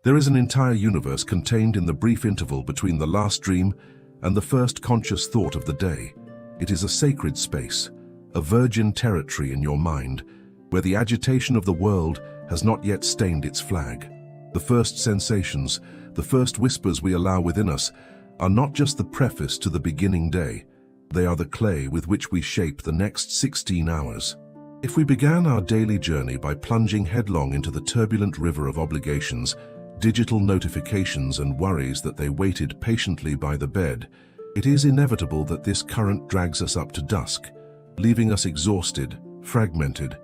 There is an entire universe contained in the brief interval between the last dream and the first conscious thought of the day. It is a sacred space, a virgin territory in your mind, where the agitation of the world has not yet stained its flag. The first sensations, the first whispers we allow within us, are not just the preface to the beginning day. They are the clay with which we shape the next 16 hours. If we began our daily journey by plunging headlong into the turbulent river of obligations, digital notifications and worries that they waited patiently by the bed, it is inevitable that this current drags us up to dusk, leaving us exhausted, fragmented,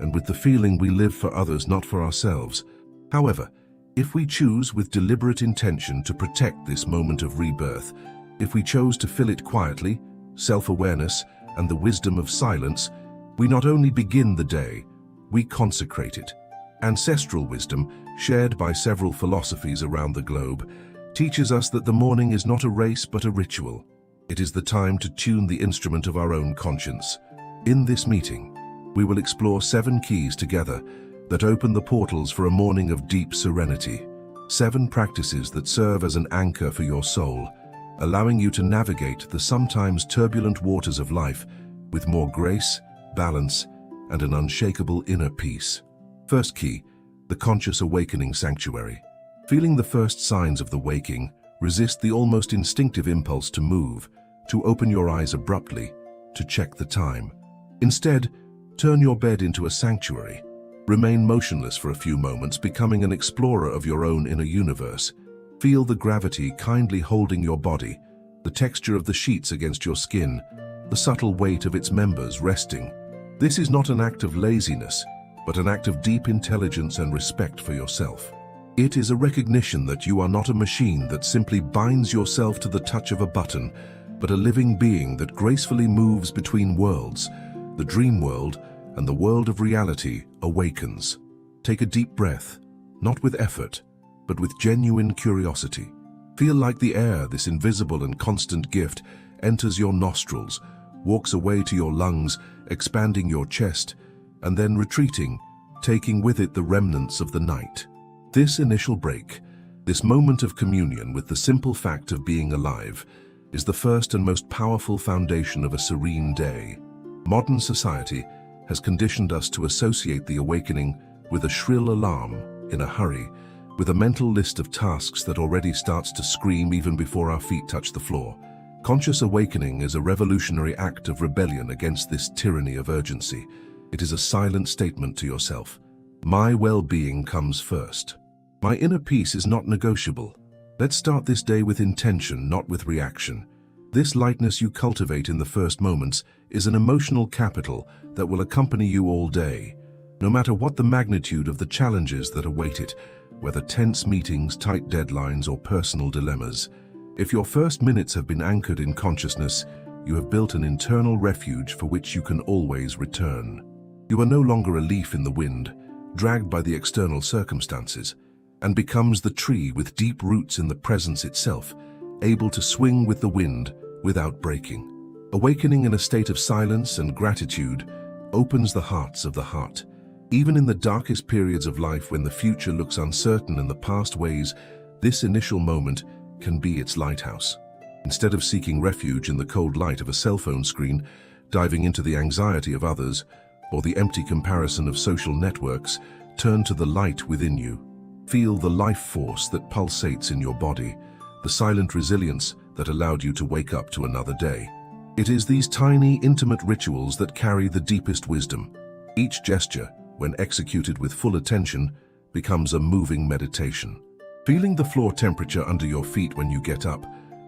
and with the feeling we live for others, not for ourselves. However, if we choose with deliberate intention to protect this moment of rebirth, if we chose to fill it quietly, self-awareness, and the wisdom of silence, we not only begin the day, we consecrate it. Ancestral wisdom, shared by several philosophies around the globe, teaches us that the morning is not a race but a ritual. It is the time to tune the instrument of our own conscience. In this meeting, we will explore 7 keys together that open the portals for a morning of deep serenity. 7 practices that serve as an anchor for your soul, allowing you to navigate the sometimes turbulent waters of life with more grace, balance, and an unshakable inner peace. First key, the conscious awakening sanctuary. Feeling the first signs of the waking, resist the almost instinctive impulse to move, to open your eyes abruptly, to check the time. Instead, turn your bed into a sanctuary. Remain motionless for a few moments, becoming an explorer of your own inner universe. Feel the gravity kindly holding your body, the texture of the sheets against your skin, the subtle weight of its members resting. This is not an act of laziness, but an act of deep intelligence and respect for yourself. It is a recognition that you are not a machine that simply binds yourself to the touch of a button, but a living being that gracefully moves between worlds. The dream world and the world of reality awakens. Take a deep breath, not with effort, but with genuine curiosity. Feel like the air, this invisible and constant gift, enters your nostrils, walks away to your lungs, expanding your chest, and then retreating, taking with it the remnants of the night. This initial break, this moment of communion with the simple fact of being alive, is the first and most powerful foundation of a serene day. Modern society has conditioned us to associate the awakening with a shrill alarm, in a hurry, with a mental list of tasks that already starts to scream even before our feet touch the floor. Conscious awakening is a revolutionary act of rebellion against this tyranny of urgency. It is a silent statement to yourself. My well-being comes first. My inner peace is not negotiable. Let's start this day with intention, not with reaction. This lightness you cultivate in the first moments is an emotional capital that will accompany you all day, no matter what the magnitude of the challenges that await it, whether tense meetings, tight deadlines, or personal dilemmas. If your first minutes have been anchored in consciousness, you have built an internal refuge for which you can always return. You are no longer a leaf in the wind, dragged by the external circumstances, and becomes the tree with deep roots in the presence itself, able to swing with the wind without breaking. Awakening in a state of silence and gratitude opens the hearts of the heart. Even in the darkest periods of life, when the future looks uncertain and the past weighs, this initial moment can be its lighthouse. Instead of seeking refuge in the cold light of a cell phone screen, diving into the anxiety of others, or the empty comparison of social networks, turn to the light within you. Feel the life force that pulsates in your body, the silent resilience that allowed you to wake up to another day. It is these tiny, intimate rituals that carry the deepest wisdom. Each gesture, when executed with full attention, becomes a moving meditation. Feeling the floor temperature under your feet when you get up,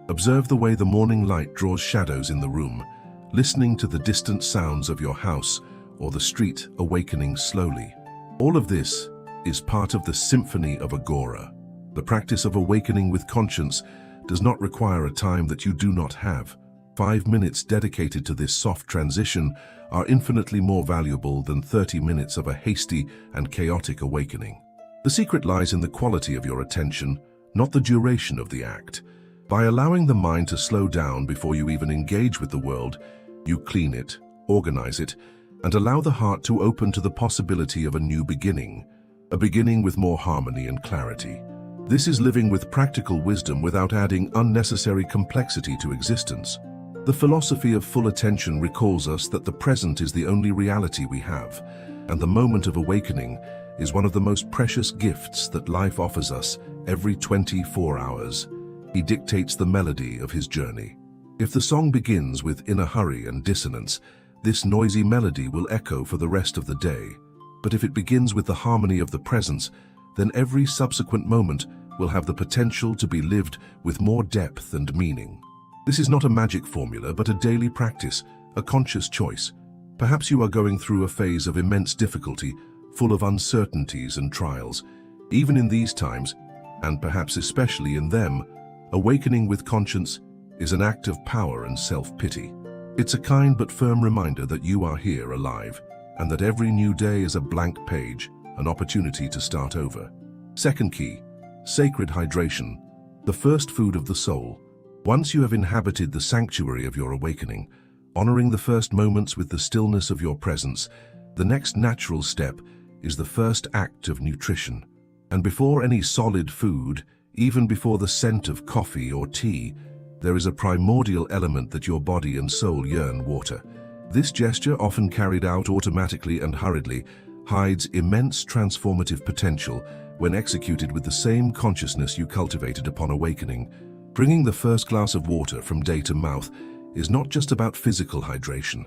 observe the way the morning light draws shadows in the room, listening to the distant sounds of your house or the street awakening slowly. All of this is part of the symphony of Agora. The practice of awakening with conscience does not require a time that you do not have. 5 minutes dedicated to this soft transition are infinitely more valuable than 30 minutes of a hasty and chaotic awakening. The secret lies in the quality of your attention, not the duration of the act. By allowing the mind to slow down before you even engage with the world, you clean it, organize it, and allow the heart to open to the possibility of a new beginning, a beginning with more harmony and clarity. This is living with practical wisdom without adding unnecessary complexity to existence. The philosophy of full attention recalls us that the present is the only reality we have, and the moment of awakening is one of the most precious gifts that life offers us every 24 hours. He dictates the melody of his journey. If the song begins with "in a hurry" and dissonance, this noisy melody will echo for the rest of the day. But if it begins with the harmony of the presence, then every subsequent moment will have the potential to be lived with more depth and meaning. This is not a magic formula, but a daily practice, a conscious choice. Perhaps you are going through a phase of immense difficulty, full of uncertainties and trials. Even in these times, and perhaps especially in them, awakening with conscience is an act of power and self-pity. It's a kind but firm reminder that you are here alive, and that every new day is a blank page, an opportunity to start over. Second key, sacred hydration, the first food of the soul. Once you have inhabited the sanctuary of your awakening, honoring the first moments with the stillness of your presence, the next natural step is the first act of nutrition. And before any solid food, even before the scent of coffee or tea, there is a primordial element that your body and soul yearn: water. This gesture, often carried out automatically and hurriedly, hides immense transformative potential when executed with the same consciousness you cultivated upon awakening. Bringing the first glass of water from day to mouth is not just about physical hydration.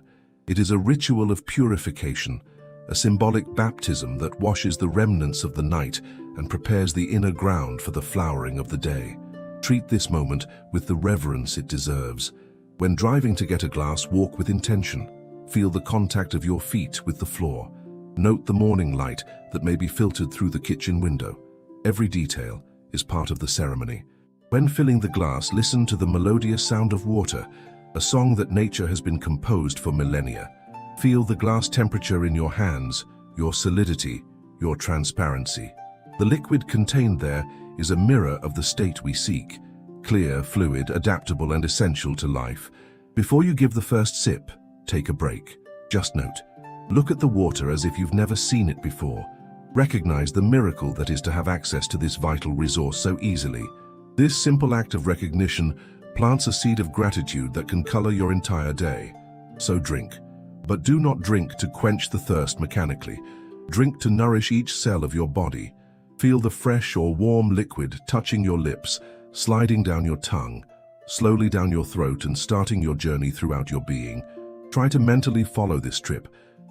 It is a ritual of purification, a symbolic baptism that washes the remnants of the night and prepares the inner ground for the flowering of the day. Treat this moment with the reverence it deserves. When driving to get a glass, walk with intention. Feel the contact of your feet with the floor. Note the morning light that may be filtered through the kitchen window. Every detail is part of the ceremony. When filling the glass, listen to the melodious sound of water, a song that nature has been composed for millennia. Feel the glass temperature in your hands, your solidity, your transparency. The liquid contained there is a mirror of the state we seek: clear, fluid, adaptable, and essential to life. Before you give the first sip, take a break. Just note, look at the water as if you've never seen it before. Recognize the miracle that is to have access to this vital resource so easily. This simple act of recognition plants a seed of gratitude that can color your entire day. So drink. But do not drink to quench the thirst mechanically. Drink to nourish each cell of your body. Feel the fresh or warm liquid touching your lips, sliding down your tongue, slowly down your throat, and starting your journey throughout your being. Try to mentally follow this trip,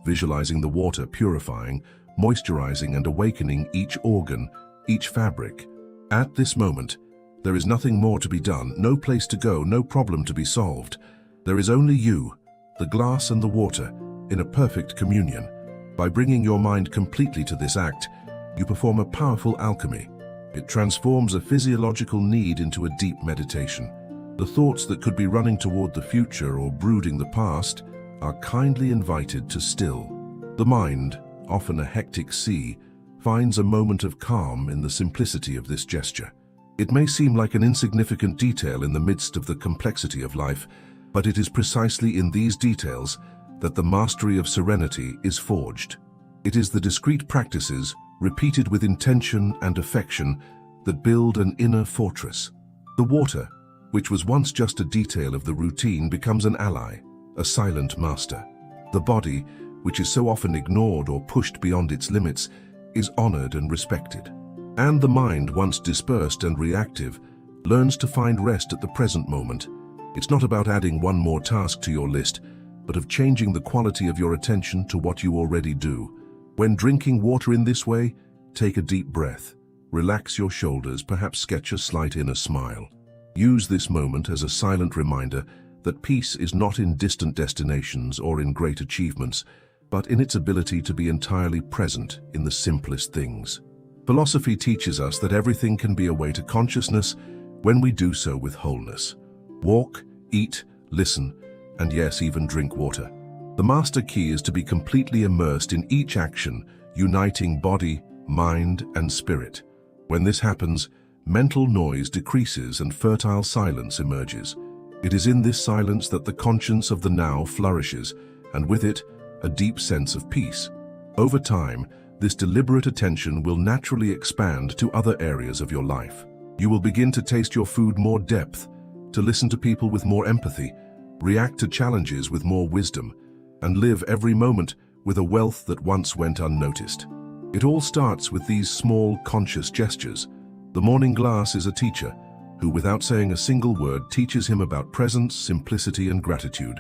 visualizing the water purifying, moisturizing, and awakening each organ, each fabric. At this moment, there is nothing more to be done, no place to go, no problem to be solved. There is only you, the glass and the water, in a perfect communion. By bringing your mind completely to this act, you perform a powerful alchemy. It transforms a physiological need into a deep meditation. The thoughts that could be running toward the future or brooding the past are kindly invited to still. The mind, often a hectic sea, finds a moment of calm in the simplicity of this gesture. It may seem like an insignificant detail in the midst of the complexity of life, but it is precisely in these details that the mastery of serenity is forged. It is the discrete practices, repeated with intention and affection, that build an inner fortress. The water, which was once just a detail of the routine, becomes an ally, a silent master. The body, which is so often ignored or pushed beyond its limits, is honored and respected. And the mind, once dispersed and reactive, learns to find rest at the present moment. It's not about adding one more task to your list, but of changing the quality of your attention to what you already do. When drinking water in this way, take a deep breath. Relax your shoulders, perhaps sketch a slight inner smile. Use this moment as a silent reminder that peace is not in distant destinations or in great achievements, but in its ability to be entirely present in the simplest things. Philosophy teaches us that everything can be a way to consciousness when we do so with wholeness. Walk, eat, listen, and yes, even drink water. The master key is to be completely immersed in each action, uniting body, mind, and spirit. When this happens, mental noise decreases and fertile silence emerges. It is in this silence that the conscience of the now flourishes, and with it, a deep sense of peace. Over time, this deliberate attention will naturally expand to other areas of your life. You will begin to taste your food more depth, to listen to people with more empathy, react to challenges with more wisdom, and live every moment with a wealth that once went unnoticed. It all starts with these small, conscious gestures. The morning glass is a teacher who, without saying a single word, teaches him about presence, simplicity, and gratitude.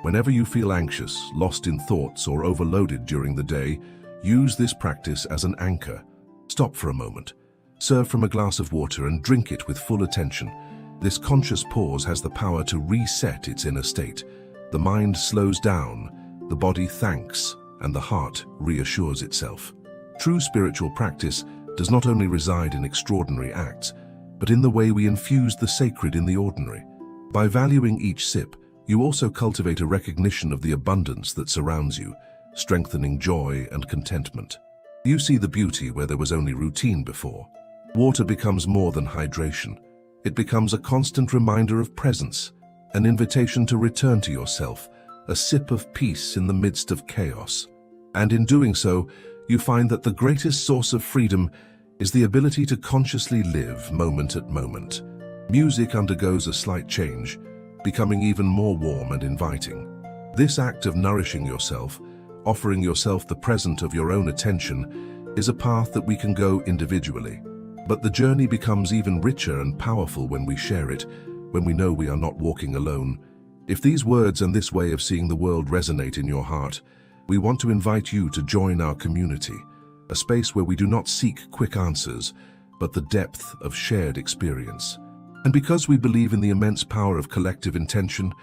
Whenever you feel anxious, lost in thoughts, or overloaded during the day, use this practice as an anchor. Stop for a moment. Serve from a glass of water and drink it with full attention. This conscious pause has the power to reset its inner state. The mind slows down, the body thanks, and the heart reassures itself. True spiritual practice does not only reside in extraordinary acts, but in the way we infuse the sacred in the ordinary. By valuing each sip, you also cultivate a recognition of the abundance that surrounds you, strengthening joy and contentment. You see the beauty where there was only routine before. Water becomes more than hydration. It becomes a constant reminder of presence, an invitation to return to yourself, a sip of peace in the midst of chaos. And in doing so, you find that the greatest source of freedom is the ability to consciously live moment at moment. Music undergoes a slight change, becoming even more warm and inviting. This act of nourishing yourself, offering yourself the present of your own attention, is a path that we can go individually. But the journey becomes even richer and powerful when we share it, when we know we are not walking alone. If these words and this way of seeing the world resonate in your heart, we want to invite you to join our community, a space where we do not seek quick answers, but the depth of shared experience. And because we believe in the immense power of collective intention,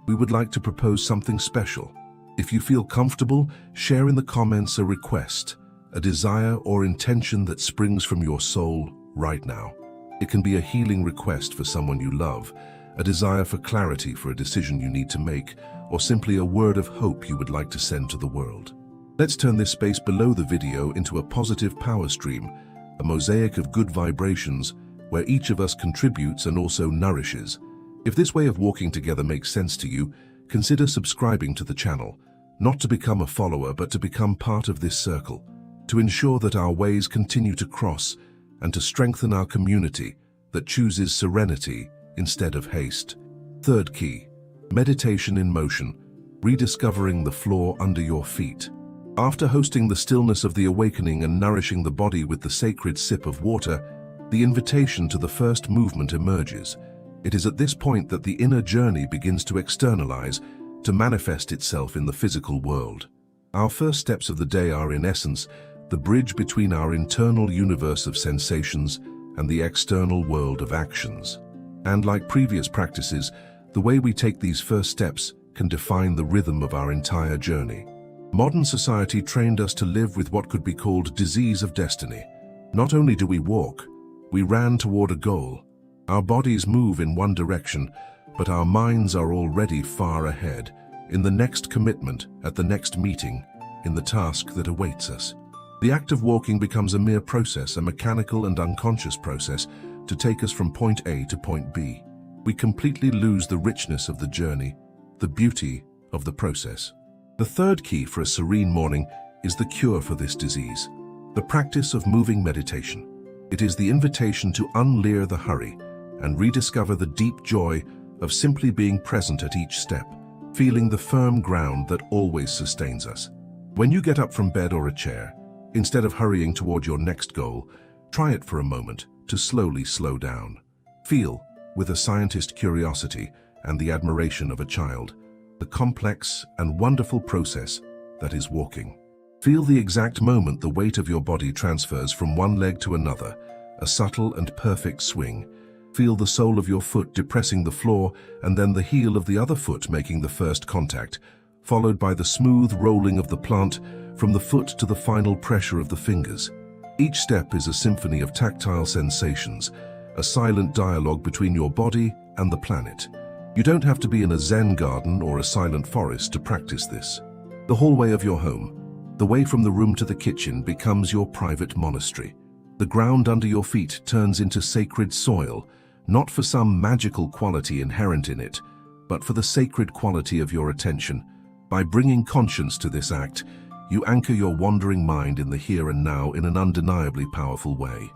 we would like to propose something special. If you feel comfortable, share in the comments a request, a desire or intention that springs from your soul right now. It can be a healing request for someone you love, a desire for clarity for a decision you need to make, or simply a word of hope you would like to send to the world. Let's turn this space below the video into a positive power stream, a mosaic of good vibrations where each of us contributes and also nourishes. If this way of walking together makes sense to you, consider subscribing to the channel, not to become a follower but to become part of this circle, to ensure that our ways continue to cross and to strengthen our community that chooses serenity instead of haste. Third key, meditation in motion, rediscovering the floor under your feet. After hosting the stillness of the awakening and nourishing the body with the sacred sip of water, the invitation to the first movement emerges. It is at this point that the inner journey begins to externalize, to manifest itself in the physical world. Our first steps of the day are, in essence, the bridge between our internal universe of sensations and the external world of actions. And like previous practices, the way we take these first steps can define the rhythm of our entire journey. Modern society trained us to live with what could be called disease of destiny. Not only do we walk, we ran toward a goal. Our bodies move in one direction, but our minds are already far ahead, in the next commitment, at the next meeting, in the task that awaits us. The act of walking becomes a mere process, a mechanical and unconscious process, to take us from point A to point B. We completely lose the richness of the journey, the beauty of the process. The third key for a serene morning is the cure for this disease, the practice of moving meditation. It is the invitation to unlear the hurry and rediscover the deep joy of simply being present at each step, feeling the firm ground that always sustains us. When you get up from bed or a chair, instead of hurrying toward your next goal, try it for a moment to slowly slow down. Feel, with a scientist's curiosity and the admiration of a child, the complex and wonderful process that is walking. Feel the exact moment the weight of your body transfers from one leg to another, a subtle and perfect swing. Feel the sole of your foot depressing the floor and then the heel of the other foot making the first contact, followed by the smooth rolling of the plant from the foot to the final pressure of the fingers. Each step is a symphony of tactile sensations, a silent dialogue between your body and the planet. You don't have to be in a Zen garden or a silent forest to practice this. The hallway of your home, the way from the room to the kitchen, becomes your private monastery. The ground under your feet turns into sacred soil, not for some magical quality inherent in it, but for the sacred quality of your attention. By bringing conscience to this act, you anchor your wandering mind in the here and now in an undeniably powerful way.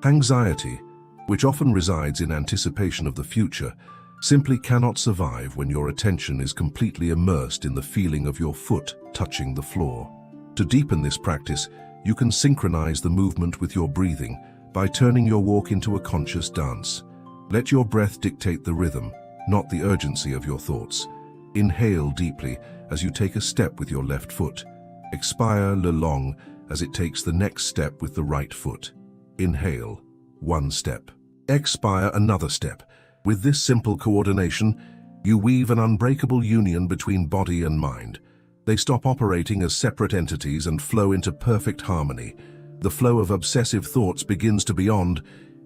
Anxiety, which often resides in anticipation of the future, simply cannot survive when your attention is completely immersed in the feeling of your foot touching the floor. To deepen this practice, you can synchronize the movement with your breathing by turning your walk into a conscious dance. Let your breath dictate the rhythm, not the urgency of your thoughts. Inhale deeply as you take a step with your left foot. Expire long as it takes the next step with the right foot. Inhale, one step. Expire, another step. With this simple coordination, you weave an unbreakable union between body and mind. They stop operating as separate entities and flow into perfect harmony. The flow of obsessive thoughts begins to beyond.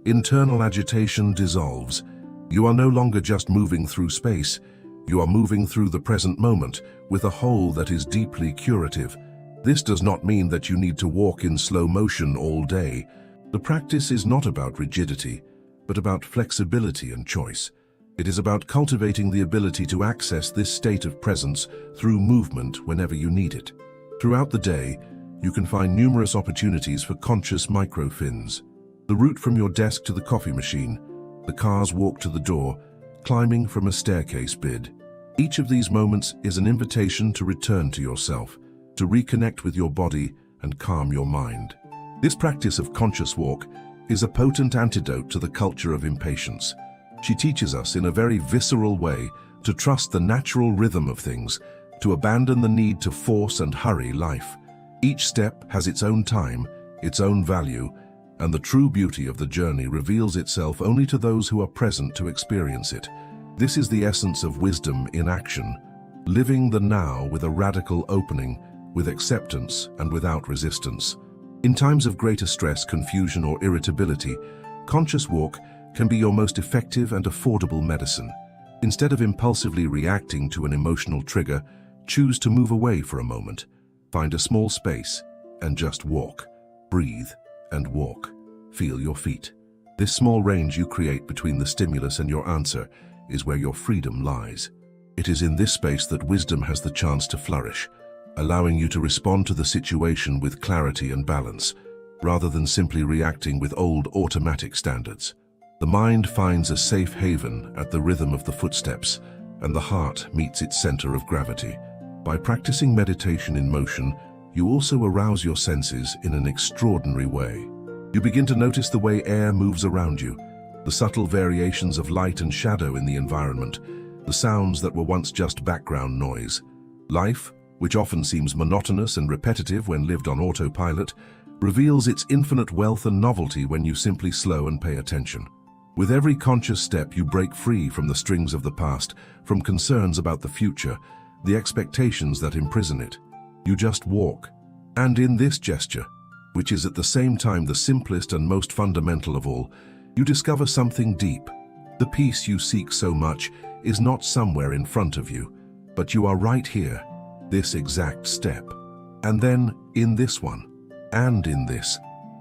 Internal agitation dissolves. You are no longer just moving through space. You are moving through the present moment with a whole that is deeply curative. This does not mean that you need to walk in slow motion all day. The practice is not about rigidity, but about flexibility and choice. It is about cultivating the ability to access this state of presence through movement whenever you need it. Throughout the day, you can find numerous opportunities for conscious micro-fins. The route from your desk to the coffee machine, the car's walk to the door, climbing from a staircase bid. Each of these moments is an invitation to return to yourself, to reconnect with your body and calm your mind. This practice of conscious walk is a potent antidote to the culture of impatience. She teaches us in a very visceral way to trust the natural rhythm of things, to abandon the need to force and hurry life. Each step has its own time, its own value, and the true beauty of the journey reveals itself only to those who are present to experience it. This is the essence of wisdom in action, living the now with a radical opening, with acceptance and without resistance. In times of greater stress, confusion, or irritability, conscious walk can be your most effective and affordable medicine. Instead of impulsively reacting to an emotional trigger, choose to move away for a moment. Find a small space and just walk. Breathe and walk. Feel your feet. This small range you create between the stimulus and your answer is where your freedom lies. It is in this space that wisdom has the chance to flourish, allowing you to respond to the situation with clarity and balance, rather than simply reacting with old automatic standards. The mind finds a safe haven at the rhythm of the footsteps, and the heart meets its center of gravity. By practicing meditation in motion, you also arouse your senses in an extraordinary way. You begin to notice the way air moves around you, the subtle variations of light and shadow in the environment, the sounds that were once just background noise. Life, which often seems monotonous and repetitive when lived on autopilot, reveals its infinite wealth and novelty when you simply slow and pay attention. With every conscious step, you break free from the strings of the past, from concerns about the future, the expectations that imprison it. You just walk. And in this gesture, which is at the same time the simplest and most fundamental of all, you discover something deep. The peace you seek so much is not somewhere in front of you, but you are right here, this exact step. And then in this one, and in this.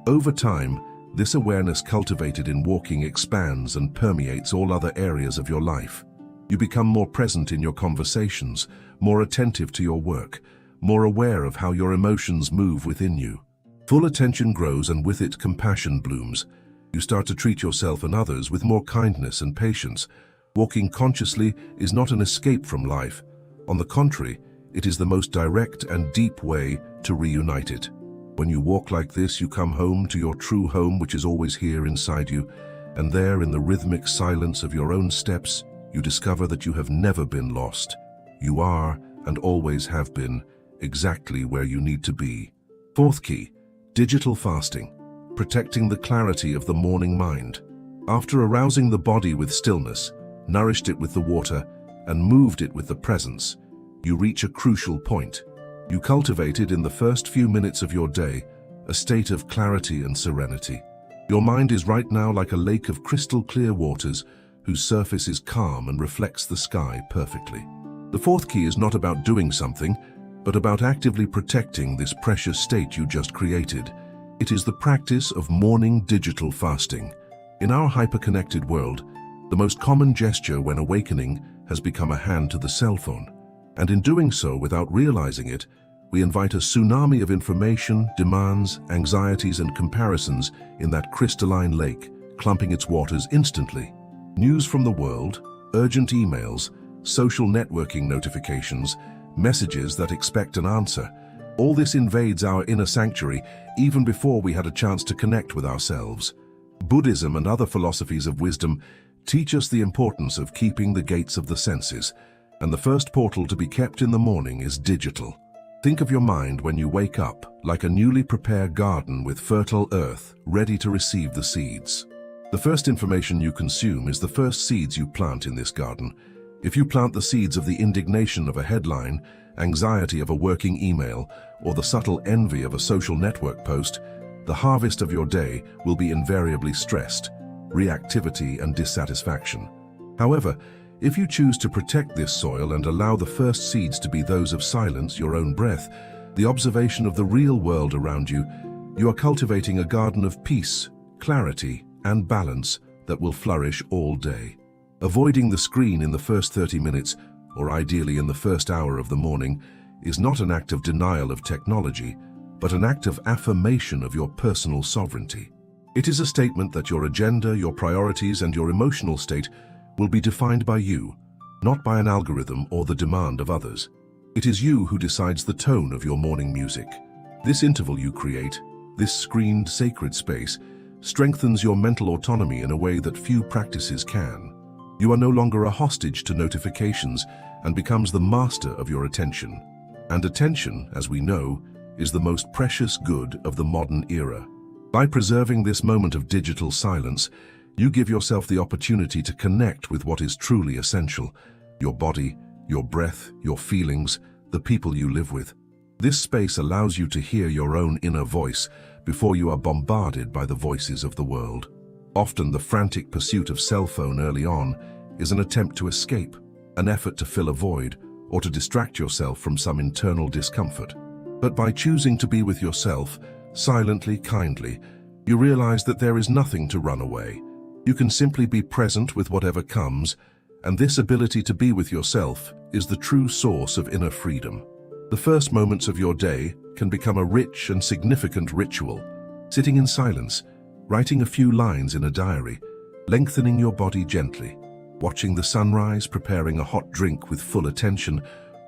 Over time, this awareness cultivated in walking expands and permeates all other areas of your life. You become more present in your conversations, more attentive to your work, more aware of how your emotions move within you. Full attention grows, and with it compassion blooms. You start to treat yourself and others with more kindness and patience. Walking consciously is not an escape from life. On the contrary, it is the most direct and deep way to reunite it. When you walk like this, you come home to your true home, which is always here inside you, and there, in the rhythmic silence of your own steps, you discover that you have never been lost. You are, and always have been, exactly where you need to be. Fourth key, digital fasting, protecting the clarity of the morning mind. After arousing the body with stillness, nourished it with the water, and moved it with the presence, you reach a crucial point. You cultivated in the first few minutes of your day a state of clarity and serenity. Your mind is right now like a lake of crystal clear waters whose surface is calm and reflects the sky perfectly. The fourth key is not about doing something, but about actively protecting this precious state you just created. It is the practice of morning digital fasting. In our hyper-connected world, the most common gesture when awakening has become a hand to the cell phone. And in doing so without realizing it, we invite a tsunami of information, demands, anxieties, and comparisons in that crystalline lake, clumping its waters instantly. News from the world, urgent emails, social networking notifications, messages that expect an answer. All this invades our inner sanctuary even before we had a chance to connect with ourselves. Buddhism and other philosophies of wisdom teach us the importance of keeping the gates of the senses, and the first portal to be kept in the morning is digital. Think of your mind when you wake up like a newly prepared garden with fertile earth ready to receive the seeds. The first information you consume is the first seeds you plant in this garden. If you plant the seeds of the indignation of a headline, anxiety of a working email, or the subtle envy of a social network post, the harvest of your day will be invariably stressed, reactivity, and dissatisfaction. However, if you choose to protect this soil and allow the first seeds to be those of silence, your own breath, the observation of the real world around you, you are cultivating a garden of peace, clarity, and balance that will flourish all day. Avoiding the screen in the first 30 minutes, or ideally in the first hour of the morning, is not an act of denial of technology, but an act of affirmation of your personal sovereignty. It is a statement that your agenda, your priorities, and your emotional state will be defined by you, not by an algorithm or the demand of others. It is you who decides the tone of your morning music. This interval you create, this screened sacred space, strengthens your mental autonomy in a way that few practices can. You are no longer a hostage to notifications and becomes the master of your attention. And attention, as we know, is the most precious good of the modern era. By preserving this moment of digital silence, you give yourself the opportunity to connect with what is truly essential: your body, your breath, your feelings, the people you live with. This space allows you to hear your own inner voice before you are bombarded by the voices of the world. Often the frantic pursuit of cell phone early on is an attempt to escape, an effort to fill a void, or to distract yourself from some internal discomfort. But by choosing to be with yourself, silently, kindly, you realize that there is nothing to run away. You can simply be present with whatever comes, and this ability to be with yourself is the true source of inner freedom. The first moments of your day can become a rich and significant ritual. Sitting in silence, writing a few lines in a diary, lengthening your body gently, watching the sunrise, preparing a hot drink with full attention,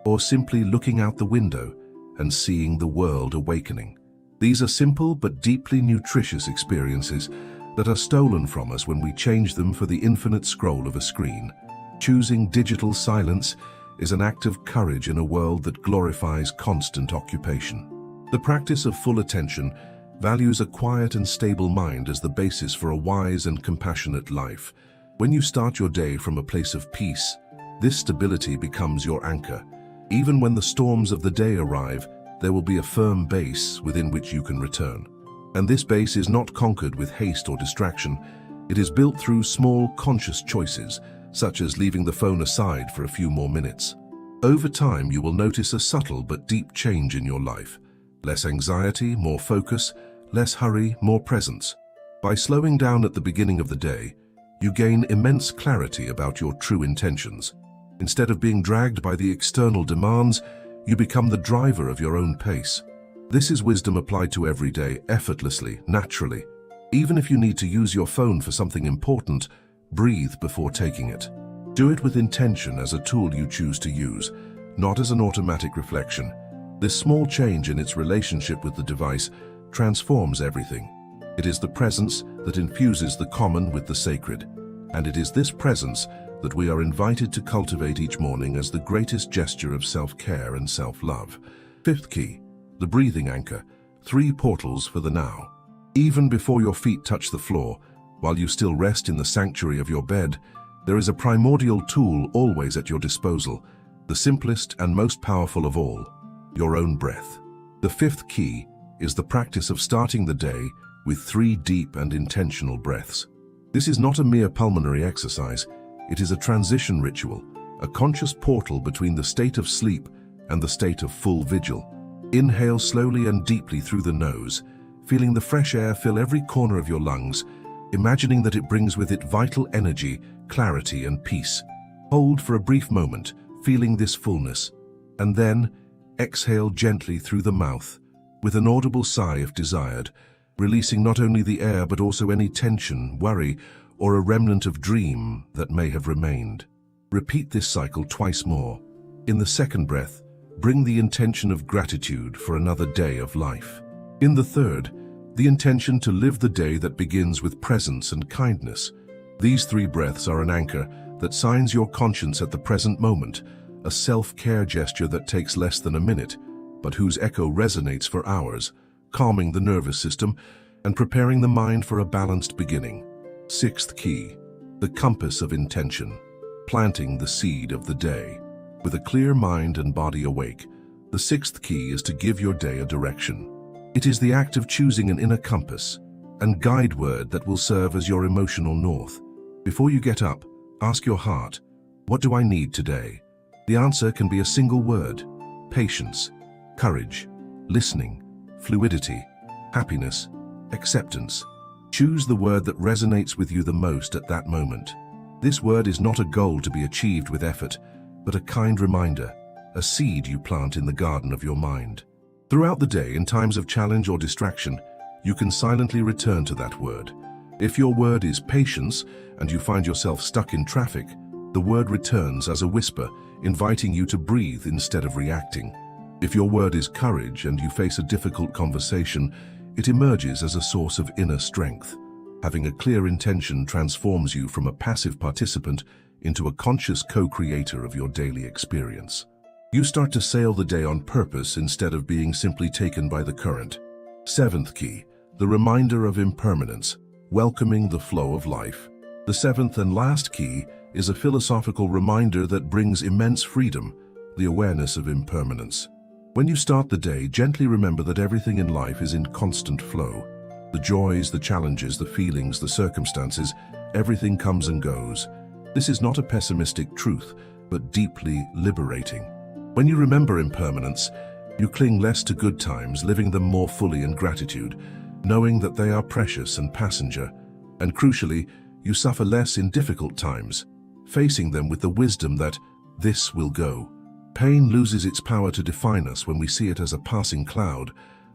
or simply looking out the window and seeing the world awakening. These are simple but deeply nutritious experiences that are stolen from us when we change them for the infinite scroll of a screen. Choosing digital silence is an act of courage in a world that glorifies constant occupation. The practice of full attention values a quiet and stable mind as the basis for a wise and compassionate life. When you start your day from a place of peace, this stability becomes your anchor. Even when the storms of the day arrive, there will be a firm base within which you can return. And this base is not conquered with haste or distraction. It is built through small, conscious choices, such as leaving the phone aside for a few more minutes. Over time, you will notice a subtle but deep change in your life. Less anxiety, more focus, less hurry, more presence. By slowing down at the beginning of the day, you gain immense clarity about your true intentions. Instead of being dragged by the external demands, you become the driver of your own pace. This is wisdom applied to every day, effortlessly, naturally. Even if you need to use your phone for something important, breathe before taking it. Do it with intention as a tool you choose to use, not as an automatic reflection. This small change in its relationship with the device transforms everything. It is the presence that infuses the common with the sacred, and it is this presence that we are invited to cultivate each morning as the greatest gesture of self-care and self-love. Fifth key, the breathing anchor, 3 portals for the now. Even before your feet touch the floor, while you still rest in the sanctuary of your bed, there is a primordial tool always at your disposal, the simplest and most powerful of all, your own breath. The 5th key is the practice of starting the day with 3 deep and intentional breaths. This is not a mere pulmonary exercise, it is a transition ritual, a conscious portal between the state of sleep and the state of full vigil. Inhale slowly and deeply through the nose, feeling the fresh air fill every corner of your lungs, imagining that it brings with it vital energy, clarity, and peace. Hold for a brief moment, feeling this fullness, and then Exhale gently through the mouth, with an audible sigh if desired, releasing not only the air but also any tension, worry, or a remnant of dream that may have remained. Repeat this cycle twice more. In the second breath, bring the intention of gratitude for another day of life. In the third, the intention to live the day that begins with presence and kindness. These 3 breaths are an anchor that signs your conscience at the present moment, a self-care gesture that takes less than a minute, but whose echo resonates for hours, calming the nervous system and preparing the mind for a balanced beginning. 6th key, the compass of intention, planting the seed of the day. With a clear mind and body awake, the 6th key is to give your day a direction. It is the act of choosing an inner compass and guide word that will serve as your emotional north. Before you get up, ask your heart, what do I need today? The answer can be a single word: patience, courage, listening, fluidity, happiness, acceptance. Choose the word that resonates with you the most at that moment. This word is not a goal to be achieved with effort, but a kind reminder, a seed you plant in the garden of your mind. Throughout the day, in times of challenge or distraction, you can silently return to that word. If your word is patience and you find yourself stuck in traffic, the word returns as a whisper, inviting you to breathe instead of reacting. If your word is courage and you face a difficult conversation, it emerges as a source of inner strength. Having a clear intention transforms you from a passive participant into a conscious co-creator of your daily experience. You start to sail the day on purpose instead of being simply taken by the current. 7th key, the reminder of impermanence, welcoming the flow of life. The 7th and last key is a philosophical reminder that brings immense freedom, the awareness of impermanence. When you start the day, gently remember that everything in life is in constant flow. The joys, the challenges, the feelings, the circumstances, everything comes and goes. This is not a pessimistic truth, but deeply liberating. When you remember impermanence, you cling less to good times, living them more fully in gratitude, knowing that they are precious and passenger. And crucially, you suffer less in difficult times, facing them with the wisdom that this will go. Pain loses its power to define us when we see it as a passing cloud,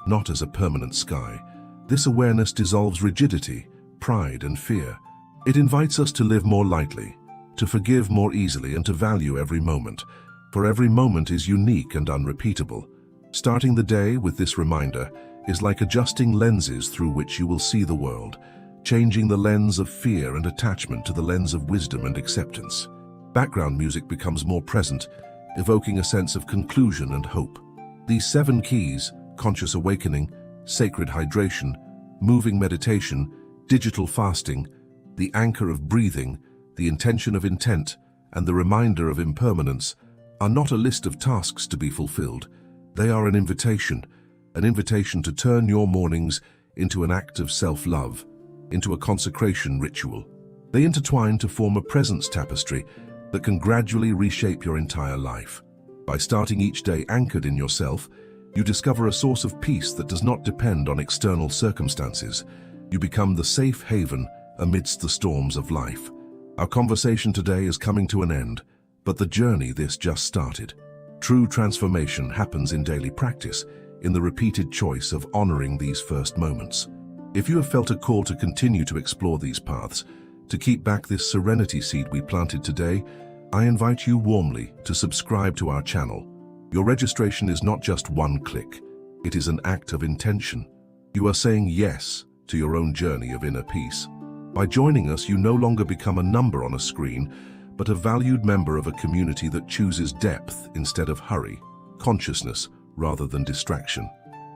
not as a permanent sky. This awareness dissolves rigidity, pride, and fear. It invites us to live more lightly, to forgive more easily, and to value every moment, for every moment is unique and unrepeatable. Starting the day with this reminder is like adjusting lenses through which you will see the world, changing the lens of fear and attachment to the lens of wisdom and acceptance. Background music becomes more present, evoking a sense of conclusion and hope. These 7 keys, conscious awakening, sacred hydration, moving meditation, digital fasting, the anchor of breathing, the intention of intent, and the reminder of impermanence, are not a list of tasks to be fulfilled. They are an invitation to turn your mornings into an act of self-love, into a consecration ritual. They intertwine to form a presence tapestry that can gradually reshape your entire life. By starting each day anchored in yourself, you discover a source of peace that does not depend on external circumstances. You become the safe haven amidst the storms of life. Our conversation today is coming to an end, but the journey this just started. True transformation happens in daily practice, in the repeated choice of honoring these first moments. If you have felt a call to continue to explore these paths, to keep back this serenity seed we planted today, I invite you warmly to subscribe to our channel. Your registration is not just one click, it is an act of intention. You are saying yes to your own journey of inner peace. By joining us, you no longer become a number on a screen, but a valued member of a community that chooses depth instead of hurry, consciousness rather than distraction.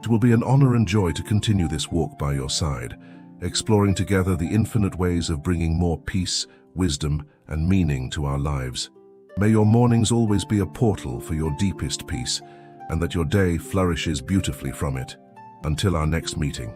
It will be an honor and joy to continue this walk by your side, exploring together the infinite ways of bringing more peace, wisdom, and meaning to our lives. May your mornings always be a portal for your deepest peace, and that your day flourishes beautifully from it. Until our next meeting.